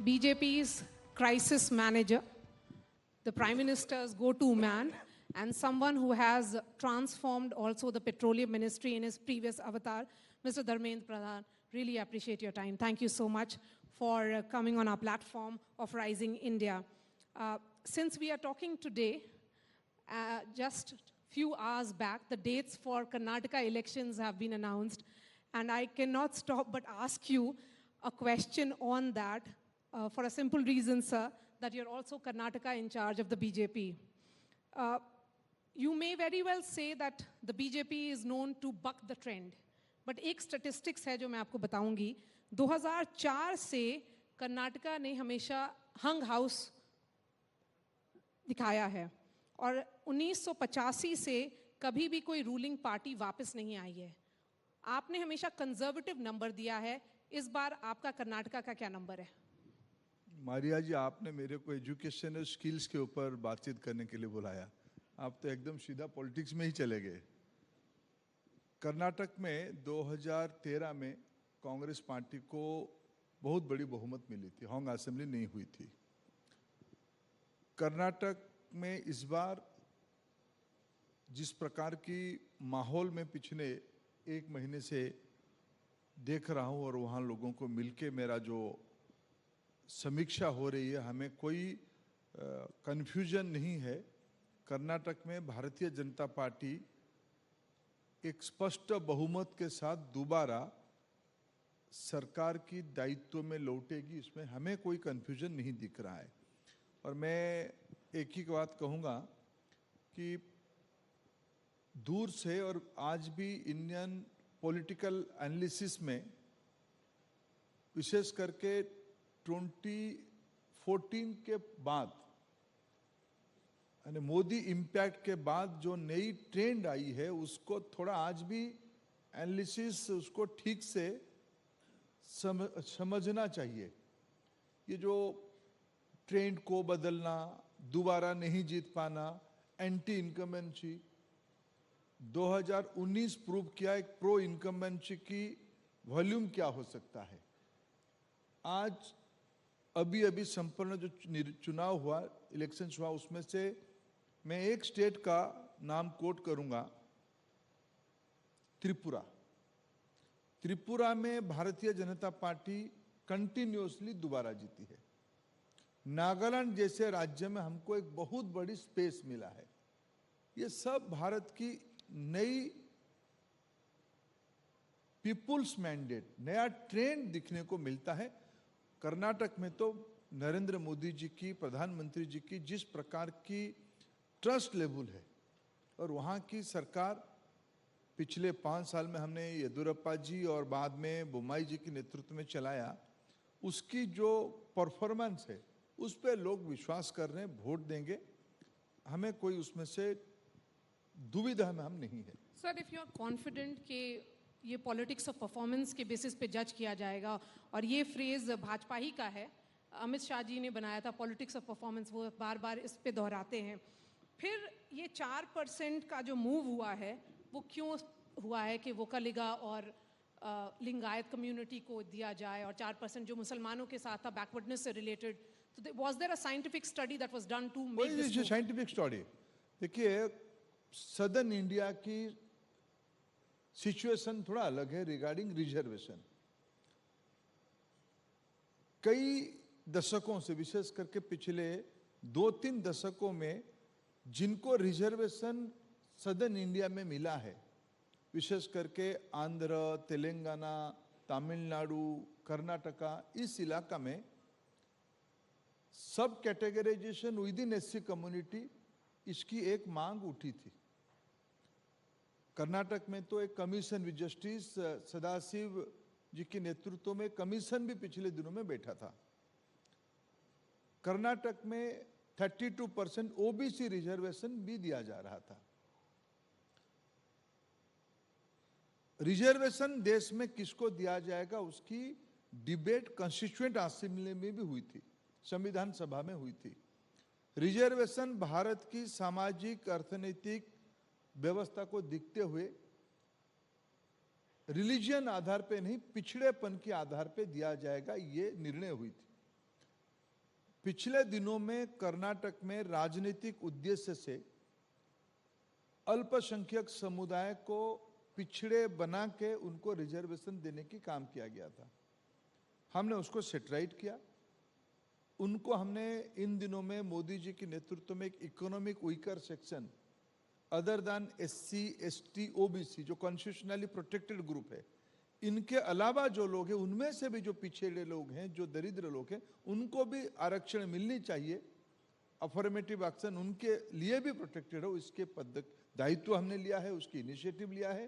BJP's crisis manager, the Prime Minister's go-to man, and someone who has transformed also the Petroleum Ministry in his previous avatar, Mr. Dharmendra Pradhan. Really appreciate your time. Thank you so much for coming on our platform of Rising India. Since we are talking today, just few hours back, the dates for Karnataka elections have been announced, and I cannot stop but ask you a question on that for a simple reason, sir, that you're also Karnataka in charge of the BJP. You may very well say that the BJP is known to buck the trend, but एक statistics है जो मैं आपको बताऊंगी. 2004 से कर्नाटका ने हमेशा हंग house दिखाया है और 1985 से कभी भी कोई रूलिंग पार्टी वापस नहीं आई है. आपने हमेशा कंजर्वेटिव नंबर दिया है. इस बार आपका कर्नाटका का क्या नंबर है? मारिया जी, आपने मेरे को एजुकेशनल स्किल्स के ऊपर बातचीत करने के लिए बुलाया. आप तो एकदम सीधा पॉलिटिक्स में ही चले गए. कर्नाटक में 2013 में कांग्रेस पार्टी को बहुत बड़ी बहुमत मिली थी. होंग असेंबली नहीं हुई थी. कर्नाटक में इस बार जिस प्रकार की माहौल में पिछले एक महीने से देख रहा हूं और वहां लोगों को मिलके मेरा जो समीक्षा हो रही है, हमें कोई कन्फ्यूजन नहीं है. कर्नाटक में भारतीय जनता पार्टी एक स्पष्ट बहुमत के साथ दोबारा सरकार की दायित्व में लौटेगी. इसमें हमें कोई कन्फ्यूजन नहीं दिख रहा है. और मैं एक ही बात कहूँगा कि दूर से और आज भी इंडियन पॉलिटिकल एनालिसिस में विशेष करके 2014 के बाद यानी मोदी इम्पैक्ट के बाद जो नई ट्रेंड आई है उसको थोड़ा आज भी एनालिसिस उसको ठीक से समझना चाहिए. ये जो ट्रेंड को बदलना, दोबारा नहीं जीत पाना, एंटी इनकम्बेंसी, 2019 प्रूव किया एक प्रो इनकम्बेंसी की वॉल्यूम क्या हो सकता है. आज अभी अभी संपन्न जो चुनाव हुआ, इलेक्शंस हुआ, उसमें से मैं एक स्टेट का नाम कोट करूंगा, त्रिपुरा. त्रिपुरा में भारतीय जनता पार्टी कंटिन्यूअसली दोबारा जीती है. नागालैंड जैसे राज्य में हमको एक बहुत बड़ी स्पेस मिला है. ये सब भारत की नई पीपुल्स मैंडेट, नया ट्रेंड दिखने को मिलता है. कर्नाटक में तो नरेंद्र मोदी जी की, प्रधानमंत्री जी की जिस प्रकार की ट्रस्ट लेवल है और वहाँ की सरकार पिछले 5 साल में हमने येदियुरप्पा जी और बाद में बोम्मई जी के नेतृत्व में चलाया, उसकी जो परफॉर्मेंस है उस पर लोग विश्वास कर रहे हैं, वोट देंगे. हमें कोई उसमें से दुविधा में हम नहीं है. Sir, if you are confident कि ये पॉलिटिक्स ऑफ परफॉर्मेंस के बेसिस पे जज किया जाएगा, और ये फ्रेज भाजपा ही का है, अमित शाह जी ने बनाया था पॉलिटिक्स ऑफ परफॉर्मेंस, वो बार बार इस पे दोहराते हैं. फिर ये 4% का जो मूव हुआ है वो क्यों हुआ है कि वोकलिगा और लिंगायत कम्युनिटी को दिया जाए और 4% जो मुसलमानों के साथ था बैकवर्डनेस से रिलेटेड. तो was there a scientific study that was done to make this move? Scientific study देखिए, सदर्न इंडिया की सिचुएशन थोड़ा अलग है रिगार्डिंग रिजर्वेशन. कई दशकों से, विशेष करके पिछले 2-3 दशकों में जिनको रिजर्वेशन सदर्न इंडिया में मिला है, विशेष करके आंध्र, तेलंगाना, तमिलनाडु, कर्नाटका, इस इलाका में सब categorisation within SC community, इसकी एक मांग उठी थी. कर्नाटक में तो एक commission with justice Sadashiv ji के नेतृत्व में कमीशन भी पिछले दिनों में बैठा था. कर्नाटक में 32% ओबीसी रिजर्वेशन भी दिया जा रहा था. रिजर्वेशन देश में किसको दिया जाएगा उसकी डिबेट कॉन्स्टिट्यूएंट असेंबली में भी हुई थी, संविधान सभा में हुई थी. रिजर्वेशन भारत की सामाजिक अर्थनैतिक व्यवस्था को देखते हुए रिलीजियन आधार पे नहीं, पिछड़ेपन के आधार पे दिया जाएगा, ये निर्णय हुई थी. पिछले दिनों में कर्नाटक में राजनीतिक उद्देश्य से अल्पसंख्यक समुदाय को पिछड़े बना के उनको रिजर्वेशन देने की काम किया गया था। हमने उसको सेटराइट किया। उनको हमने इन दिनों में मोदी जी के नेतृत्व में एक economic weaker section other than SC, ST, OBC जो कॉन्स्टिट्यूशनली प्रोटेक्टेड ग्रुप है, इनके अलावा जो लोग हैं उनमें से भी जो पिछड़े लोग हैं, जो दरिद्र लोग हैं, उनको भी आरक्षण मिलनी चाहिए। अफर्मेटिव एक्शन उनके लिए भी प्रोटेक्टेड हो, इसके दायित्व हमने लिया है, उसकी इनिशिएटिव लिया है,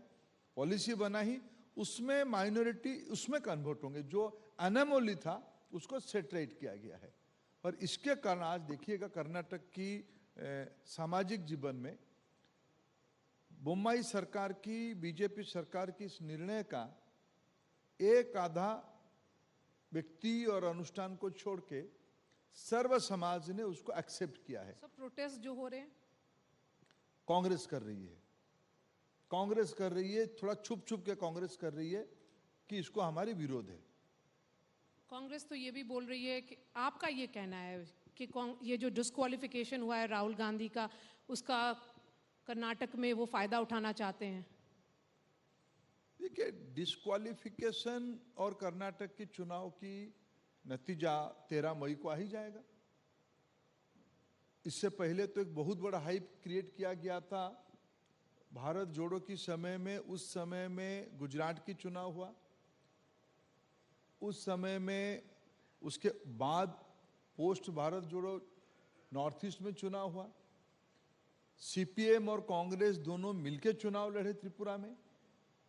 पॉलिसी बनाई, उसमें माइनॉरिटी उसमें कन्वर्ट होंगे। जो अनोमली था उसको सेटरेट किया गया है। और इसके कारण आज देखिएगा कर्नाटक की सामाजिक जीवन में बोम्माई सरकार की, बीजेपी सरकार की इस निर्णय का एक आधा व्यक्ति और अनुष्ठान को छोड़ के सर्व समाज ने उसको एक्सेप्ट किया है। सब प्रोटेस्ट जो हो रहे हैं कांग्रेस कर रही है, कांग्रेस कर रही है, थोड़ा छुप छुप के कांग्रेस कर रही है कि इसको हमारी विरोध है। कांग्रेस तो ये भी बोल रही है कि आपका ये कहना है कि ये जो डिस्क्वालिफिकेशन हुआ है राहुल गांधी का, उसका कर्नाटक में वो फायदा उठाना चाहते हैं। देखिए, डिस्क्वालिफिकेशन और कर्नाटक के चुनाव की नतीजा 13 मई को आ ही जाएगा। इससे पहले तो एक बहुत बड़ा हाइप क्रिएट किया गया था भारत जोड़ो की समय में। उस समय में गुजरात की चुनाव हुआ, उस समय में उसके बाद पोस्ट भारत जोड़ो नॉर्थ ईस्ट में चुनाव हुआ। CPM और कांग्रेस दोनों मिलकर चुनाव लड़े त्रिपुरा में।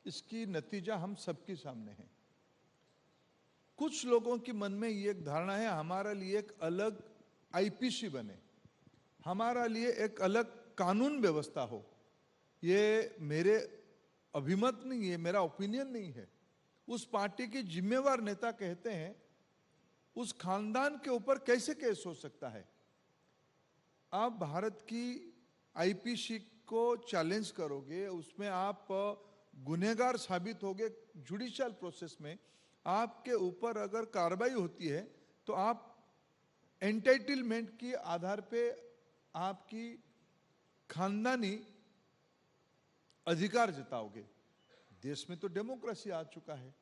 इसकी नतीजा हम सबके सामने है। कुछ लोगों के मन में ये एक धारणा है हमारा लिए एक अलग IPC बने, हमारा लिए एक अलग कानून व्यवस्था हो। ये मेरे अभिमत नहीं है, मेरा ओपिनियन नहीं है। उस पार्टी के जिम्मेवार नेता कहते हैं उस खानदान के ऊपर कैसे केस हो सकता है। आप भारत की IPC को चैलेंज करोगे, उसमें आप गुनहगार साबित होगे, जुडिशियल प्रोसेस में आपके ऊपर अगर कार्रवाई होती है तो आप एंटाइटलमेंट के आधार पे आपकी खानदानी अधिकार जताओगे। देश में तो डेमोक्रेसी आ चुका है।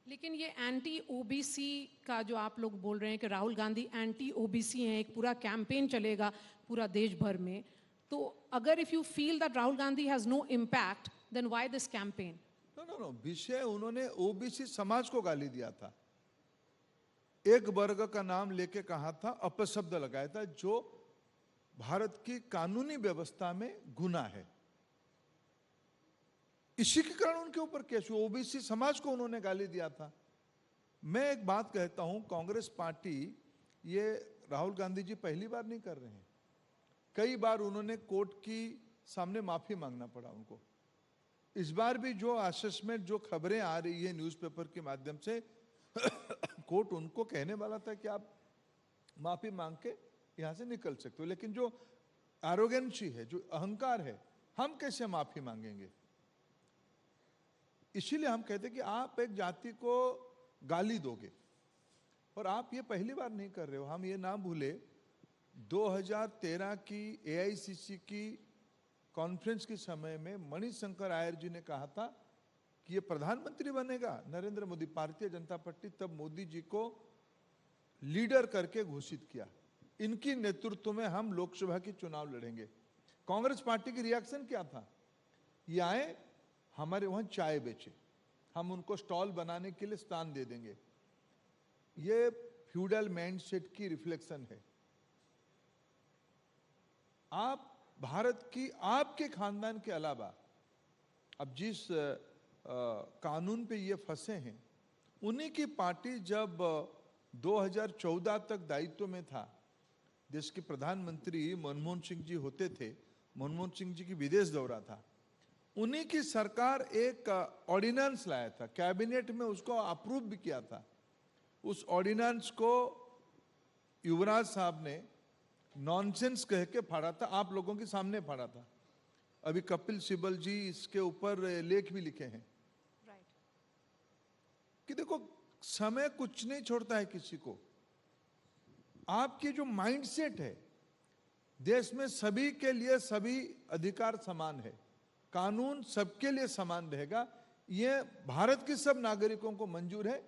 लेकिन ये एंटी OBC का जो आप लोग बोल रहे हैं कि राहुल गांधी एंटी OBC हैं, एक पूरा कैंपेन चलेगा पूरा देश भर में, तो अगर if you feel that Rahul Gandhi has no impact then why this campaign? No, विषय उन्होंने OBC समाज को गाली दिया था, एक वर्ग का नाम लेके कहा था, अपशब्द लगाया था जो भारत की कानूनी व्यवस्था में गुनाह है। इसी के कारण उनके ऊपर केस हुआ। OBC समाज को उन्होंने गाली दिया था। मैं एक बात कहता हूं, कांग्रेस पार्टी, ये राहुल गांधी जी पहली बार नहीं कर रहे हैं। कई बार उन्होंने कोर्ट की सामने माफी मांगना पड़ा उनको। इस बार भी जो असेसमेंट, जो खबरें आ रही है न्यूज़पेपर के माध्यम से कोर्ट उनको कहने वाला था कि आप माफी मांग के यहां से निकल सकते हो, लेकिन जो एरोगेंसी है, जो अहंकार है, हम कैसे माफी मांगेंगे। इसीलिए हम कहते हैं कि आप एक जाति को गाली दोगे, और आप ये पहली बार नहीं कर रहे हो। हम ये ना भूले 2013 की AICC की कॉन्फ्रेंस के समय में मणिशंकर आयर जी ने कहा था कि ये प्रधानमंत्री बनेगा नरेंद्र मोदी, भारतीय जनता पार्टी। तब मोदी जी को लीडर करके घोषित किया, इनकी नेतृत्व में हम लोकसभा की चुनाव लड़ेंगे। कांग्रेस पार्टी की रिएक्शन क्या था? ये आए, हमारे वहां चाय बेचे, हम उनको स्टॉल बनाने के लिए स्थान दे देंगे। ये फ्यूडल माइंडसेट की रिफ्लेक्शन है। आप भारत की, आपके खानदान के अलावा अब जिस कानून पे ये फंसे हैं, उन्हीं की पार्टी जब 2014 तक दायित्व में था, देश के प्रधानमंत्री मनमोहन सिंह जी होते थे, मनमोहन सिंह जी की विदेश दौरा था, उन्हीं की सरकार एक ऑर्डिनेंस लाया था, कैबिनेट में उसको अप्रूव भी किया था। उस ऑर्डिनेंस को युवराज साहब ने नॉनसेंस कह के फाड़ा था, आप लोगों के सामने फाड़ा था। अभी कपिल सिब्बल जी इसके ऊपर लेख भी लिखे हैं। कि देखो, समय कुछ नहीं छोड़ता है किसी को। आपकी जो माइंडसेट है, देश में सभी के लिए सभी अधिकार समान है, कानून सबके लिए समान रहेगा, ये भारत के सब नागरिकों को मंजूर है,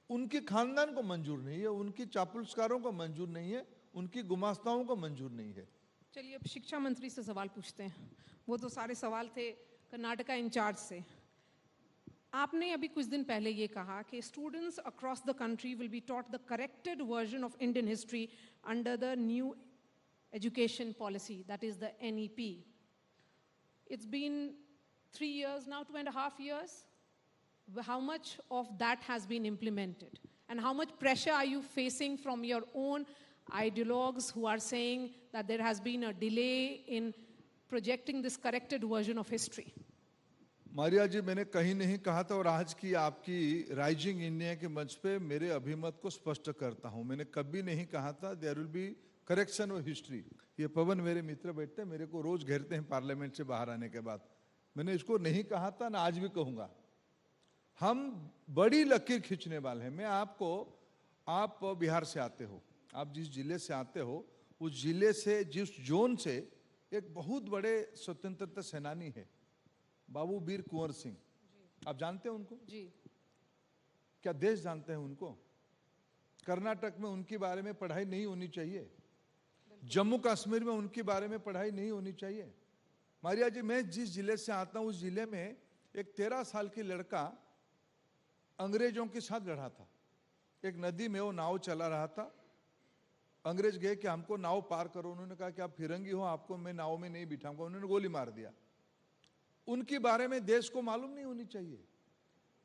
उनके खानदान को मंजूर नहीं है, उनकी चापलूसकारों को मंजूर नहीं है, उनकी गुमास्ताओं को मंजूर नहीं है। चलिए अब शिक्षा मंत्री से सवाल पूछते हैं। वो तो सारे सवाल थे कर्नाटका इंचार्ज से। आपने अभी कुछ दिन पहले ये कहा कि students across the country will be taught the corrected version of Indian history under the new education policy, that is the NEP. It's been 3 years now, 2.5 years. How much of that has been implemented? And how much pressure are you facing from your own ideologues who are saying that there has been a delay in projecting this corrected version of history? Maria ji, मैंने कहीं नहीं कहा था और आज की आपकी rising India के मंच पे मेरे अभिमत को स्पष्ट करता हूं। मैंने कभी नहीं कहा था there will be correction of history. ये पवन मेरे मित्र बैठते हैं, मेरे को रोज घेरते हैं पार्लियामेंट से बाहर आने के बाद। मैंने इसको नहीं कहा था, ना आज भी कहूंगा। हम बड़ी लकीर खींचने वाले हैं। मैं आपको, आप बिहार से आते हो, आप जिस जिले से आते हो उस जिले से, जिस जोन से एक बहुत बड़े स्वतंत्रता सेनानी है बाबू वीर कुंवर सिंह, आप जानते हैं उनको? जी। क्या देश जानते हैं उनको? कर्नाटक में उनके बारे में पढ़ाई नहीं होनी चाहिए? जम्मू कश्मीर में उनके बारे में पढ़ाई नहीं होनी चाहिए? मारिया जी, मैं जिस जिले से आता हूं उस जिले में एक 13 साल की लड़का अंग्रेजों के साथ लड़ा था। एक नदी में वो नाव चला रहा था, अंग्रेज गए कि हमको नाव पार करो, उन्होंने कहा कि आप फिरंगी हो, आपको मैं नाव में नहीं बिठाऊंगा, उन्होंने गोली मार दिया। उनके बारे में देश को मालूम नहीं होनी चाहिए?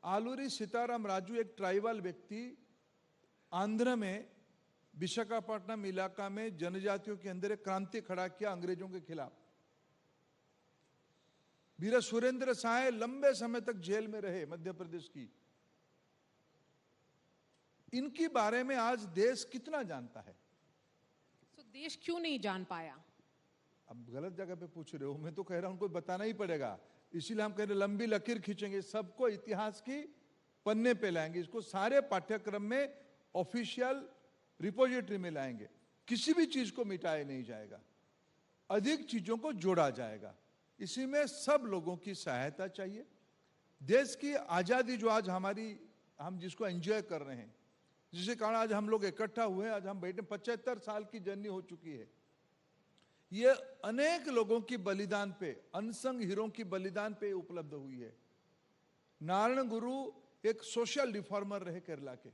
आलूरी सीताराम राजू एक ट्राइबल व्यक्ति आंध्र में विशाखापट्टनम इलाका में जनजातियों के अंदर एक क्रांति खड़ा किया अंग्रेजों के खिलाफ। वीर सुरेंद्र साय लंबे समय तक जेल में रहे, मध्य प्रदेश की। इनके बारे में आज देश कितना जानता है? तो देश क्यों नहीं जान पाया? अब गलत जगह पे पूछ रहे हो, मैं तो कह रहा हूं उनको बताना ही पड़ेगा। इसीलिए हम कह रहे लंबी लकीर खींचेंगे, सबको इतिहास की पन्ने पे लाएंगे, इसको सारे पाठ्यक्रम में ऑफिशियल रिपोजिटरी में लाएंगे। किसी भी चीज को मिटाया नहीं जाएगा, अधिक चीजों को जोड़ा जाएगा। इसी में सब लोगों की सहायता चाहिए। देश की आजादी जो आज हमारी, हम जिसको एंजॉय कर रहे हैं, जिसके कारण आज हम लोग इकट्ठा हुए, आज हम बैठे, 75 साल की जर्नी हो चुकी है। ये अनेक लोगों की बलिदान पे, अनसंग हीरो की बलिदान पे उपलब्ध हुई है। नारायण गुरु एक सोशल रिफॉर्मर रहे केरला के।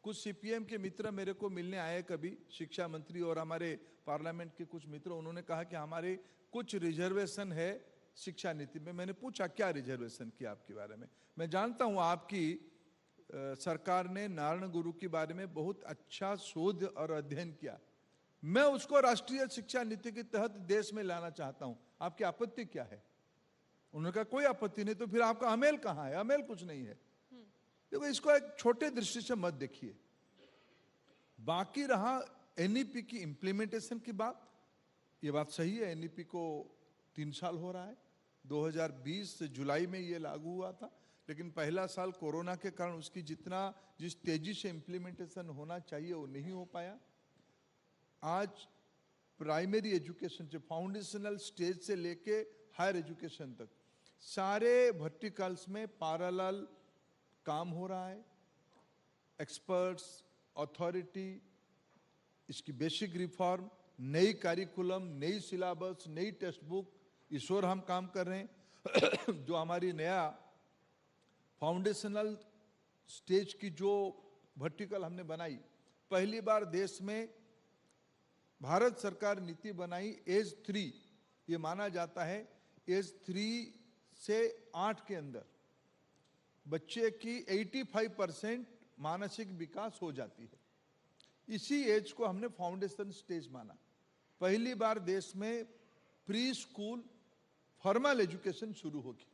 कुछ सीपीएम के मित्र मेरे को मिलने आए कभी, शिक्षा मंत्री और हमारे पार्लियामेंट के कुछ मित्र, उन्होंने कहा कि हमारे कुछ रिजर्वेशन है शिक्षा नीति में। मैंने पूछा क्या रिजर्वेशन किया आपके बारे में? मैं जानता हूं आपकी सरकार ने नारायण गुरु के बारे में बहुत अच्छा शोध और अध्ययन किया। मैं उसको राष्ट्रीय शिक्षा नीति के तहत देश में लाना चाहता हूं, आपकी आपत्ति क्या है? उन्होंने कहा कोई आपत्ति नहीं। तो फिर आपका अमेल कहां है? अमेल कुछ नहीं है। देखो, इसको एक छोटे दृष्टि से मत देखिए। बाकी रहा एनईपी की इंप्लीमेंटेशन की बात, ये बात सही है, एनईपी को 3 साल हो रहा है। 2020 जुलाई में ये लागू हुआ था, लेकिन पहला साल कोरोना के कारण उसकी जिस तेजी से इंप्लीमेंटेशन होना चाहिए वो नहीं हो पाया। आज प्राइमरी एजुकेशन से, फाउंडेशनल स्टेज से लेके हायर एजुकेशन तक सारे वर्टिकल्स में पैरेलल काम हो रहा है। एक्सपर्ट्स, अथॉरिटी, इसकी बेसिक रिफॉर्म, नई करिकुलम, नई सिलेबस, नई टेक्स्ट बुक, इस ओर हम काम कर रहे हैं। जो हमारी नया फाउंडेशनल स्टेज की जो वर्टिकल हमने बनाई, पहली बार देश में भारत सरकार नीति बनाई एज 3। ये माना जाता है एज 3 से 8 के अंदर बच्चे की 85% मानसिक विकास हो जाती है। इसी एज को हमने फाउंडेशन स्टेज माना। पहली बार देश में प्री स्कूल फॉर्मल एजुकेशन शुरू होगी।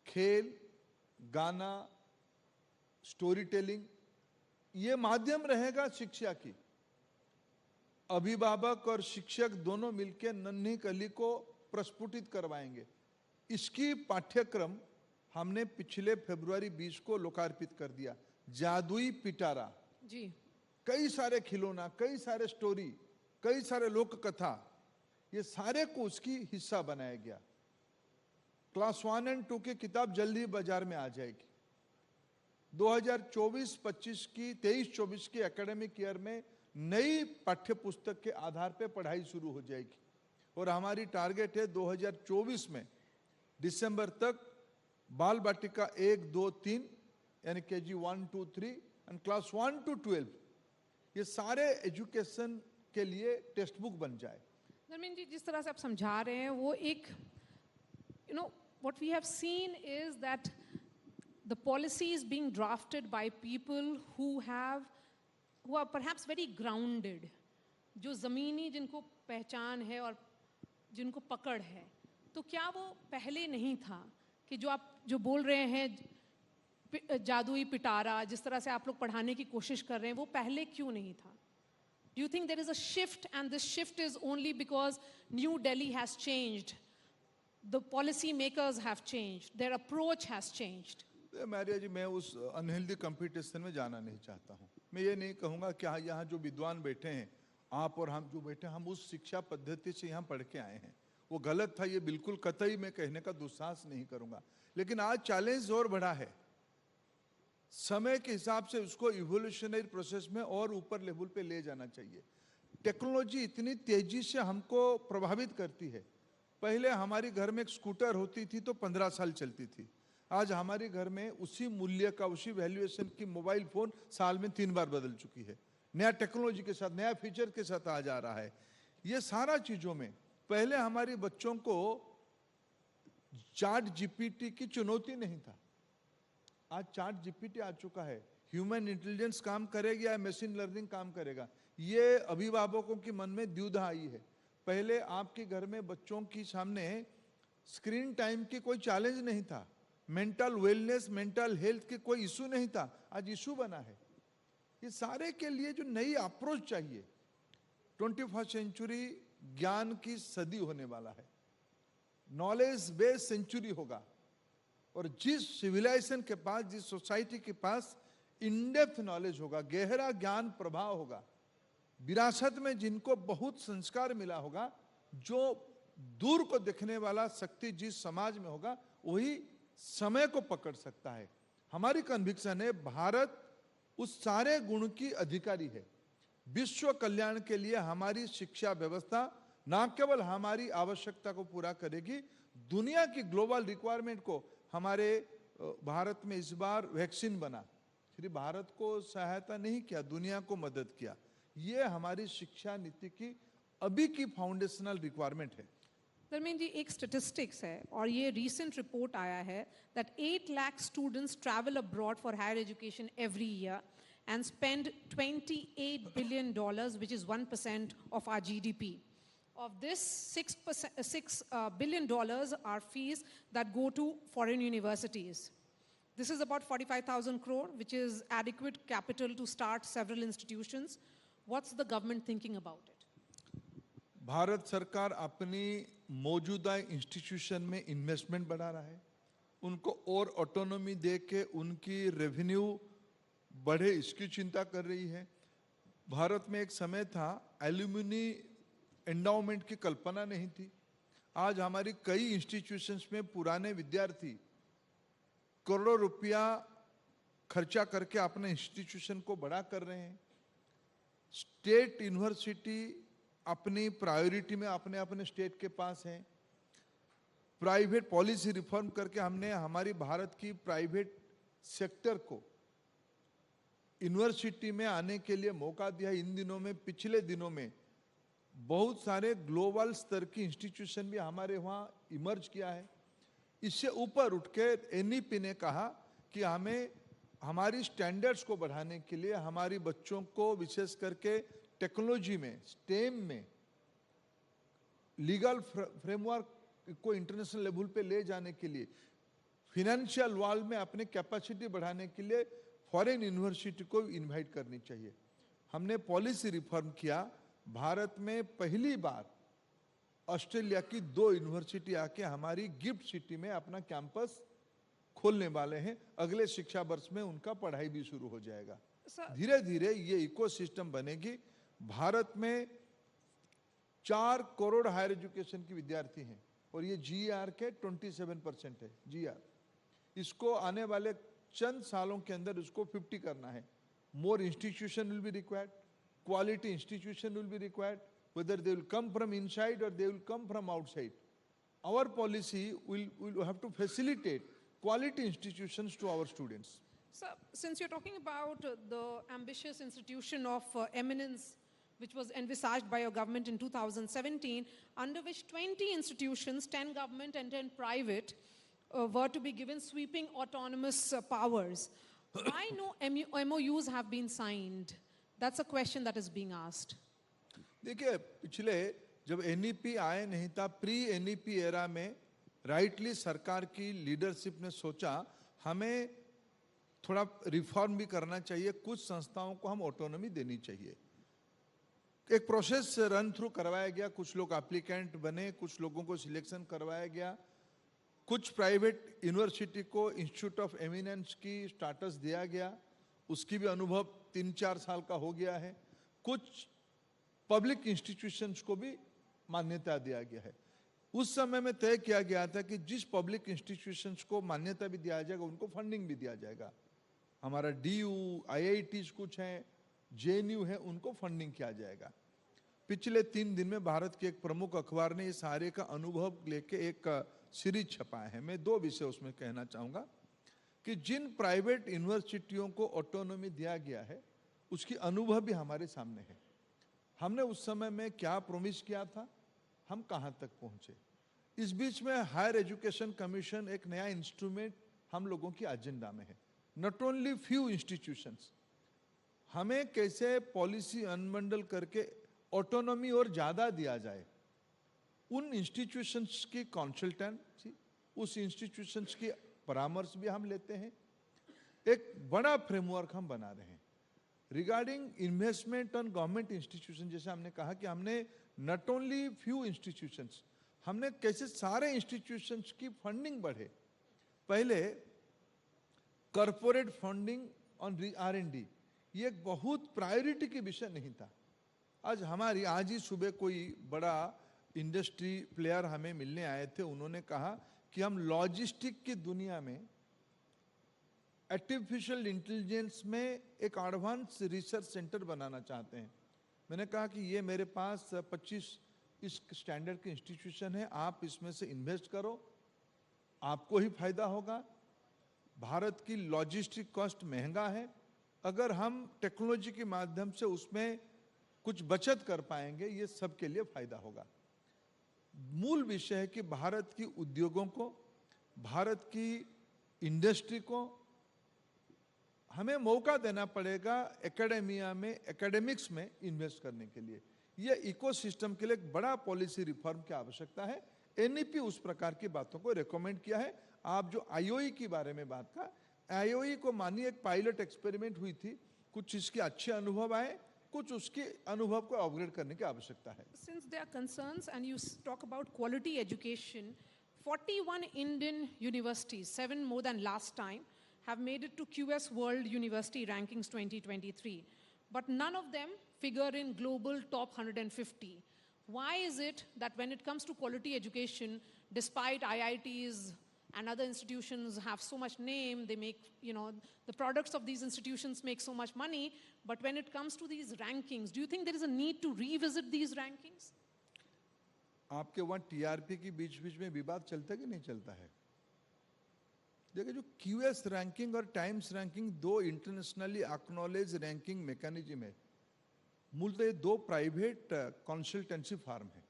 खेल, गाना, स्टोरी टेलिंग, ये माध्यम रहेगा शिक्षा की। अभिभावक और शिक्षक दोनों मिलकर नन्ही कली को प्रस्फुटित करवाएंगे। इसकी पाठ्यक्रम हमने पिछले फरवरी 20 को लोकार्पित कर दिया। जादुई पिटारा जी, कई सारे खिलौना, कई सारे स्टोरी, कई सारे लोक कथा, ये सारे को उसकी हिस्सा बनाया गया। क्लास 1 और 2 की किताब जल्दी बाजार में आ जाएगी। 2024-25 की 23-24 की एकेडमिक ईयर में नई पाठ्य पुस्तक के आधार पर पढ़ाई शुरू हो जाएगी और हमारी टारगेट है 2024 में दिसंबर तक बाल बाटिका 1, 2, 3 यानी KG 1, 2, 3 एंड क्लास 1 to 12 ये सारे एजुकेशन के लिए टेक्स्ट बुक बन जाए। धर्मेंद्र जी, जिस तरह से आप समझा रहे हैं वो एक what we have seen is that the policy is being drafted by people who are perhaps very grounded, जो ज़मीनी जिनको पहचान है और जिनको पकड़ है। तो क्या वो पहले नहीं था कि जो आप जो बोल रहे हैं जादुई पिटारा, जिस तरह से आप लोग पढ़ाने की कोशिश कर रहे हैं, वो पहले क्यों नहीं था? Do you think there is a shift and this shift is only because New Delhi has changed? The policy makers have changed, their approach has changed. मैरिया जी, मैं उस अनहेल्दी कंपटीशन में जाना नहीं चाहता हूँ। मैं ये नहीं कहूँगा कि यहाँ जो विद्वान बैठे हैं, आप और हम जो बैठे हैं, हम उस शिक्षा पद्धति से यहाँ पढ़ के आए हैं, वो गलत था, ये बिल्कुल कतई मैं कहने का दुस्साहस नहीं करूँगा। लेकिन आज चैलेंज और बड़ा है, समय के हिसाब से उसको इवोल्यूशनरी प्रोसेस में और ऊपर लेवल पे ले जाना चाहिए। टेक्नोलॉजी इतनी तेजी से हमको प्रभावित करती है। पहले हमारी घर में एक स्कूटर होती थी तो 15 साल चलती थी। आज हमारे घर में उसी मूल्य का, उसी वैल्यूएशन की मोबाइल फोन साल में 3 बार बदल चुकी है। नया टेक्नोलॉजी के साथ, नया फीचर के साथ आ जा रहा है। ये सारा चीजों में पहले हमारे बच्चों को चैट जीपीटी की चुनौती नहीं था। आज चैट जीपीटी आ चुका है। ह्यूमन इंटेलिजेंस काम करेगा या मशीन लर्निंग काम करेगा, ये अभिभावकों के मन में द्विधा आई है। पहले आपके घर में बच्चों की सामने स्क्रीन टाइम की कोई चैलेंज नहीं था, मेंटल वेलनेस, मेंटल हेल्थ की कोई इशू नहीं था, आज इशू बना है। ये सारे के लिए जो नई अप्रोच चाहिए, 21st सेंचुरी ज्ञान की सदी होने वाला है, नॉलेज बेस्ड सेंचुरी होगा। और जिस सिविलाइजेशन के पास, जिस सोसाइटी के पास इन-डेप्थ नॉलेज होगा, गहरा ज्ञान प्रभाव होगा, विरासत में जिनको बहुत संस्कार मिला होगा, जो दूर को देखने वाला शक्ति जिस समाज में होगा, वही समय को पकड़ सकता है। हमारी कन्विक्शन है, भारत उस सारे गुण की अधिकारी है। विश्व कल्याण के लिए हमारी शिक्षा व्यवस्था न केवल हमारी आवश्यकता को पूरा करेगी, दुनिया की ग्लोबल रिक्वायरमेंट को, हमारे भारत में इस बार वैक्सीन बना, सिर्फ भारत को सहायता नहीं किया, दुनिया को मदद किया। ये हमारी शिक्षा नीति की अभी की फाउंडेशनल रिक्वायरमेंट है। धर्मेंद्र जी, एक स्टैटिस्टिक्स है और ये रीसेंट रिपोर्ट आया है that 8 lakh students travel abroad for higher education every year and spend $28 billion, which is 1% of our GDP. Of this, $6 billion are fees that go to foreign universities. This is about 45,000 crore, which is adequate capital to start several institutions. What's the government thinking about it? Bharat सरकार अपनी मौजूदा institution में investment बढ़ा रहा है, उनको और autonomy दे के उनकी रेवेन्यू बढ़े, इसकी चिंता कर रही है। भारत में एक समय था एल्यूमिनी एंडाउमेंट की कल्पना नहीं थी। आज हमारी कई इंस्टीट्यूशंस में पुराने विद्यार्थी करोड़ों रुपया खर्चा करके अपने इंस्टीट्यूशन को बड़ा कर रहे हैं। स्टेट यूनिवर्सिटी अपनी प्रायोरिटी में अपने अपने स्टेट के पास है। प्राइवेट पॉलिसी रिफॉर्म करके हमने हमारी भारत की प्राइवेट सेक्टर को यूनिवर्सिटी में आने के लिए मौका दिया। इन दिनों में, पिछले दिनों में बहुत सारे ग्लोबल स्तर की इंस्टीट्यूशन भी हमारे वहाँ इमर्ज किया है। इससे ऊपर उठ के एनईपी ने कहा कि हमें हमारी स्टैंडर्ड्स को बढ़ाने के लिए हमारी बच्चों को विशेष करके टेक्नोलॉजी में, स्टेम में, लीगल फ्रेमवर्क को इंटरनेशनल लेवल पे ले जाने के लिए, फिनेंशियल वर्ल्ड में अपने कैपेसिटी बढ़ाने के लिए फॉरेन यूनिवर्सिटी को इनवाइट करनी चाहिए। हमने पॉलिसी रिफॉर्म किया। भारत में पहली बार ऑस्ट्रेलिया की 2 यूनिवर्सिटी आके हमारी गिफ्ट सिटी में अपना कैंपस खोलने वाले हैं। अगले शिक्षा वर्ष में उनका पढ़ाई भी शुरू हो जाएगा। Sir, धीरे धीरे ये इकोसिस्टम बनेगी। भारत में 4 करोड़ हायर एजुकेशन की विद्यार्थी हैं और ये जीआर के 27% है। जीआर इसको आने वाले चंद सालों के अंदर उसको 50 करना है। More institution will be required, quality institution will be required, whether they will come from inside or they will come from outside. Our policy will have to facilitate quality institutions to our students. Sir, since you're talking about the ambitious institution of eminence, which was envisaged by your government in 2017, under which 20 institutions, 10 government and 10 private, were to be given sweeping autonomous powers. Why no MOUs have been signed? That's a question that is being asked. देखिए, पिछले जब NEP आए नहीं था, pre NEP era में rightly सरकार की leadership ने सोचा हमें थोड़ा रिफॉर्म भी करना चाहिए, कुछ संस्थाओं को हम ऑटोनॉमी देनी चाहिए। एक प्रोसेस रन थ्रू करवाया गया, कुछ लोग एप्लीकेंट बने, कुछ लोगों को सिलेक्शन करवाया गया, कुछ प्राइवेट यूनिवर्सिटी को इंस्टीट्यूट ऑफ एमिनेंस की स्टेटस दिया गया, उसकी भी अनुभव 3-4 साल का हो गया है। कुछ पब्लिक इंस्टीट्यूशंस को भी मान्यता दिया गया है। उस समय में तय किया गया था कि जिस पब्लिक इंस्टीट्यूशंस को मान्यता भी दिया जाएगा उनको फंडिंग भी दिया जाएगा। हमारा डीयू, आईआईटीज कुछ हैं, जेएनयू है, उनको फंडिंग किया जाएगा। पिछले 3 दिन में भारत के एक प्रमुख अखबार ने इस सारे का अनुभव लेके एक सीरीज छपाया है। मैं 2 विषय उसमें कहना चाहूँगा कि जिन प्राइवेट यूनिवर्सिटियों को ऑटोनॉमी दिया गया है उसकी अनुभव भी हमारे सामने है। हमने उस समय में क्या प्रॉमिस किया था, हम कहां तक पहुंचे। इस बीच में हायर एजुकेशन कमीशन एक नया इंस्ट्रूमेंट हम लोगों की एजेंडा में है। नॉट ओनली फ्यू इंस्टीट्यूशंस, हमें कैसे पॉलिसी अनबंडल करके ऑटोनॉमी और ज्यादा दिया जाए। उन इंस्टीट्यूशंस की कंसल्टेंसी, उस इंस्टीट्यूशंस की परामर्श भी हम लेते हैं। एक बड़ा फ्रेमवर्क हम बना रहे हैं regarding investment on government institution. जैसे हमने कहा कि हमने नॉट ओनली फ्यू इंस्टीट्यूशंस, हमने कैसे सारे इंस्टीट्यूशंस की फंडिंग बढ़े। पहले कॉर्पोरेट फंडिंग ऑन R&D ये एक बहुत प्रायोरिटी की विषय नहीं था। आज ही सुबह कोई बड़ा इंडस्ट्री प्लेयर हमें मिलने आए थे, उन्होंने कहा कि हम लॉजिस्टिक की दुनिया में आर्टिफिशियल इंटेलिजेंस में एक एडवांस रिसर्च सेंटर बनाना चाहते हैं। मैंने कहा कि ये मेरे पास 25 इस स्टैंडर्ड के इंस्टीट्यूशन है, आप इसमें से इन्वेस्ट करो, आपको ही फायदा होगा। भारत की लॉजिस्टिक कॉस्ट महंगा है, अगर हम टेक्नोलॉजी के माध्यम से उसमें कुछ बचत कर पाएंगे ये सबके लिए फायदा होगा। मूल विषय है कि भारत की उद्योगों को, भारत की इंडस्ट्री को हमें मौका देना पड़ेगा एकेडेमिया में, एकेडमिक्स में इन्वेस्ट करने के लिए। ये इकोसिस्टम के लिए एक बड़ा पॉलिसी रिफॉर्म की आवश्यकता है। एनईपी उस प्रकार की बातों को रेकमेंड किया है। आप जो आईओई के बारे में बात का, आईओई को मानिए एक पायलट एक्सपेरिमेंट हुई थी, कुछ इसके अच्छे अनुभव आए, कुछ उसके अनुभव को अपग्रेड करने की आवश्यकता है। Since there are concerns and you talk about quality education, 41 Indian universities, 7 more than last time, have made it to QS World University Rankings 2023. But none of them figure in global top 150. Why is it that when it comes to quality education, despite IITs and other institutions have so much name, they make, the products of these institutions make so much money, but when it comes to these rankings, do you think there is a need to revisit these rankings? आपके वहाँ TRP की बीच बीच में विवाद चलता कि नहीं चलता है? देखिए, जो क्यूएस रैंकिंग और times ranking 2 internationally acknowledge ranking mechanism है। मूलतः 2 प्राइवेट कंसल्टेंसी फर्म है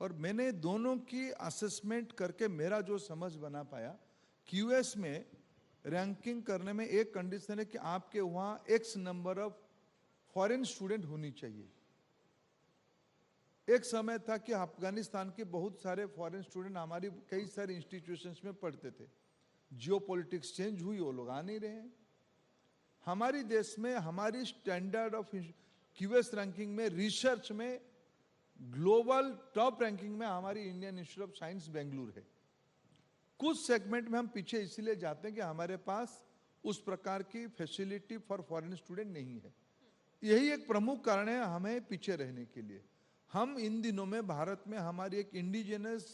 और मैंने दोनों की असेसमेंट करके मेरा जो समझ बना पाया, क्यूएस में रैंकिंग करने में एक कंडीशन है कि आपके वहाँ X number of foreign student होनी चाहिए। एक समय था कि अफगानिस्तान के बहुत सारे फॉरेन स्टूडेंट हमारी कई सारे इंस्टीट्यूशंस में पढ़ते थे। जियोपॉलिटिक्स चेंज हुई, वो लोग आ नहीं रहे हैं। हमारी देश में हमारी स्टैंडर्ड ऑफ क्यूएस रैंकिंग में, रिसर्च में ग्लोबल टॉप रैंकिंग में हमारी Indian institute of science Bengaluru है। कुछ सेगमेंट में हम पीछे इसलिए जाते हैं कि हमारे पास उस प्रकार की फैसिलिटी फॉर फॉरेन स्टूडेंट नहीं है। यही एक प्रमुख कारण है हमें पीछे रहने के लिए। हम इन दिनों में भारत में हमारी एक इंडिजिनस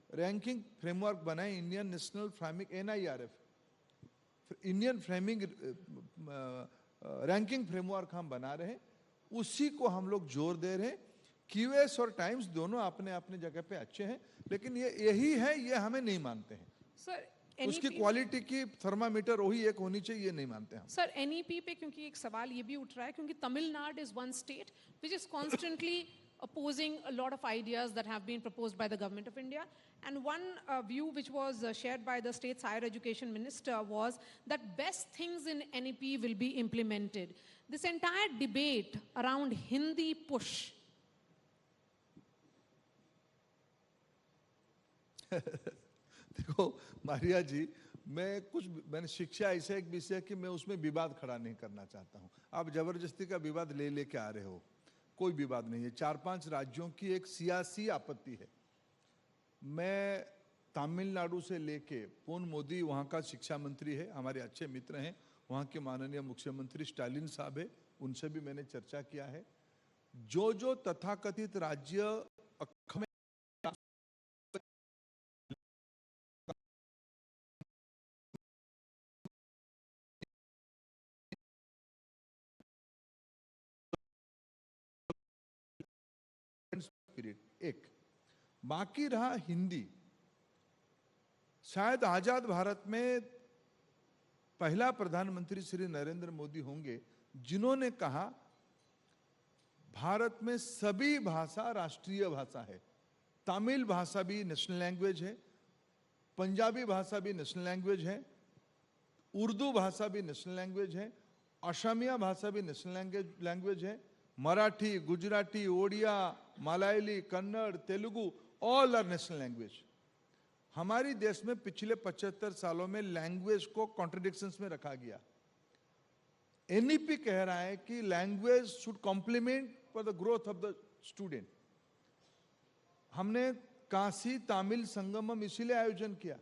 रैंकिंग फ्रेमवर्क बनाए, Indian national framing NIRF, Indian framing ranking framework हम बना रहे हैं, उसी को हम लोग जोर दे रहे हैं। QS और टाइम्स दोनों अपने अपने जगह पे अच्छे हैं, लेकिन यही है, ये हमें नहीं मानते हैं। सर उसकी क्वालिटी की थर्मामीटर वही एक होनी चाहिए, ये नहीं मानते हम। सर NEP पे क्योंकि एक सवाल ये भी उठ रहा है, क्योंकि Tamil Nadu is one state which is constantly opposing a lot of ideas that have been proposed by the government of India, and one view which was shared by the state's higher education minister was that best things in NEP will be implemented. This entire debate around Hindi push. देखो मारिया जी, मैंने शिक्षा ऐसा एक विषय कि मैं उसमें विवाद खड़ा नहीं करना चाहता हूं। आप जबरदस्ती का विवाद लेके आ रहे हो, कोई विवाद नहीं है। 4-5 राज्यों की एक सियासी आपत्ति है। मैं तमिलनाडु से लेके पोन मोदी वहाँ का शिक्षा मंत्री है, हमारे अच्छे मित्र हैं, वहाँ के माननीय मुख्यमंत्री स्टालिन साहब है, उनसे भी मैंने चर्चा किया है। जो तथाकथित राज्य एक बाकी रहा हिंदी, शायद आजाद भारत में पहला प्रधानमंत्री श्री नरेंद्र मोदी होंगे जिन्होंने कहा भारत में सभी भाषा राष्ट्रीय भाषा है। तमिल भाषा भी नेशनल लैंग्वेज है, पंजाबी भाषा भी नेशनल लैंग्वेज है, उर्दू भाषा भी नेशनल लैंग्वेज है, असमिया भाषा भी नेशनल लैंग्वेज है, Marathi, Gujarati, Odia, Malayali, Kannada, Telugu, all are national language. हमारी देश में पिछले 75 सालों में लैंग्वेज को कॉन्ट्रडिक्शंस में रखा गया। NEP कह रहा है कि language should complement for the growth of the student. हमने काशी तमिल संगमम इसीलिए आयोजन किया।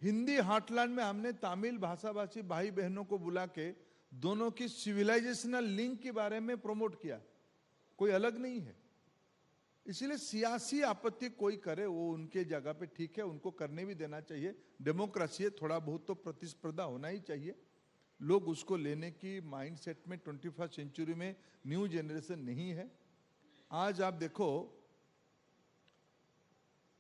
हिंदी हार्टलैंड में हमने तमिल भाषाभाषी भाई बहनों को बुला के दोनों की सिविलाइजेशनल लिंक के बारे में प्रमोट किया, कोई अलग नहीं है। इसलिए सियासी आपत्ति कोई करे वो उनके जगह पे ठीक है, उनको करने भी देना चाहिए। डेमोक्रेसी है, थोड़ा बहुत तो प्रतिस्पर्धा होना ही चाहिए। लोग उसको लेने की माइंडसेट में 21st सेंचुरी में न्यू जनरेशन नहीं है। आज आप देखो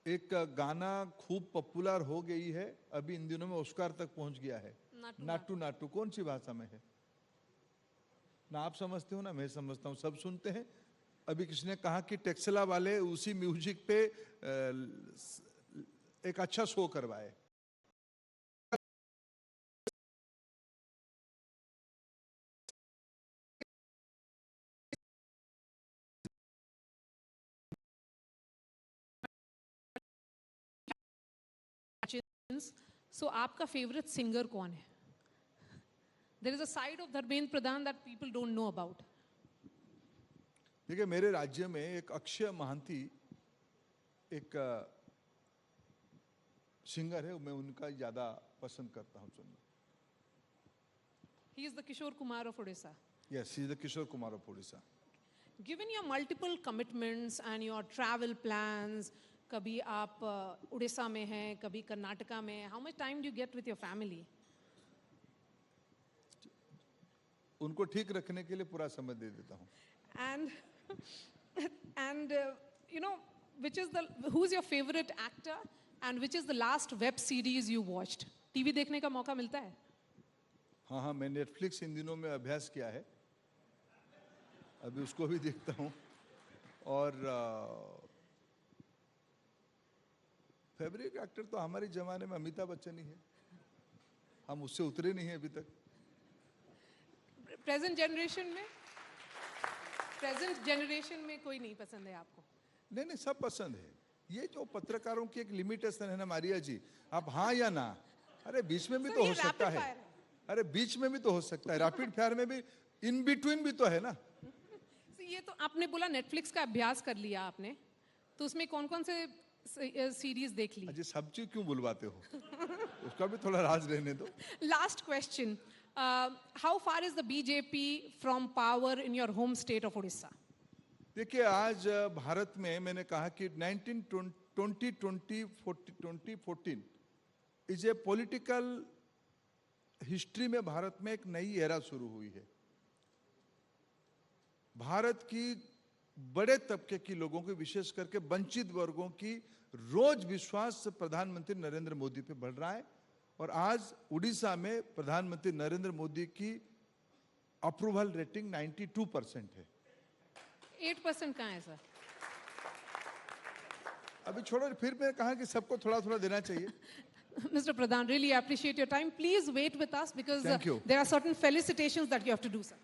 एक गाना खूब पॉपुलर हो गई है, अभी इन दिनों में ऑस्कार तक पहुंच गया है, नाटू नाटू। कौन सी भाषा में है? ना आप समझते हो ना मैं समझता हूं, सब सुनते हैं। अभी किसी ने कहा कि टेक्सला वाले उसी म्यूजिक पे एक अच्छा शो करवाए। So आपका फेवरेट सिंगर कौन है? There is a side of Dharmendra Pradhan that people don't know about. देखिए मेरे राज्य में एक अक्षय महांती एक सिंगर है, मैं उनका ज्यादा पसंद करता हूं सुनना। He is the Kishore Kumar of Odisha. Yes, he is the Kishore Kumar of Odisha. Given your multiple commitments and your travel plans, कभी आप उड़ीसा में हैं, कभी कर्नाटका में, how much time do you get with your family? उनको ठीक रखने के लिए पूरा समय दे देता हूं। And you know, who's your favorite actor and which is the last web series you watched? TV देखने का मौका मिलता है? हाँ, मैं नेटफ्लिक्स इन दिनों में अभ्यास किया है, अभी उसको भी देखता हूँ। और फेवरेट एक्टर तो हमारे जमाने में अमिताभ बच्चन ही है, हम उससे उतरे नहीं है अभी तक। प्रेजेंट जनरेशन में कोई नहीं पसंद है आपको? नहीं, सब पसंद है। ये जो पत्रकारों की एक लिमिटेशन है ना मारिया जी, आप हाँ या ना, अरे बीच में भी तो हो सकता है, अरे बीच में भी तो हो सकता है, रैपिड फायर में भी इन बिटवीन भी तो है ना। ये तो आपने बोला नेटफ्लिक्स का अभ्यास कर लिया आपने, तो उसमें कौन कौन से सीरीज देख ली. अजय सब चीज क्यों बुलवाते हो? उसका भी थोड़ा राज रहने दो. Last question. How far is the BJP from power in your home state of Odisha? देखिए, आज भारत में मैंने कहा कि 2014 इज ए पॉलिटिकल हिस्ट्री में भारत में एक नई एरा शुरू हुई है. भारत की बड़े तबके की लोगों की, विशेष करके वंचित वर्गों की रोज विश्वास प्रधानमंत्री नरेंद्र मोदी पे बढ़ रहा है. और आज उड़ीसा में प्रधानमंत्री नरेंद्र मोदी की अप्रूवल रेटिंग 92% है. 8% कहाँ है सर? अभी छोड़ो, फिर मैं कहा कि सबको थोड़ा थोड़ा देना चाहिए. Mr. Pradhan, really appreciate your time. Please wait with us because Thank you. there are certain felicitations that you have to do, sir.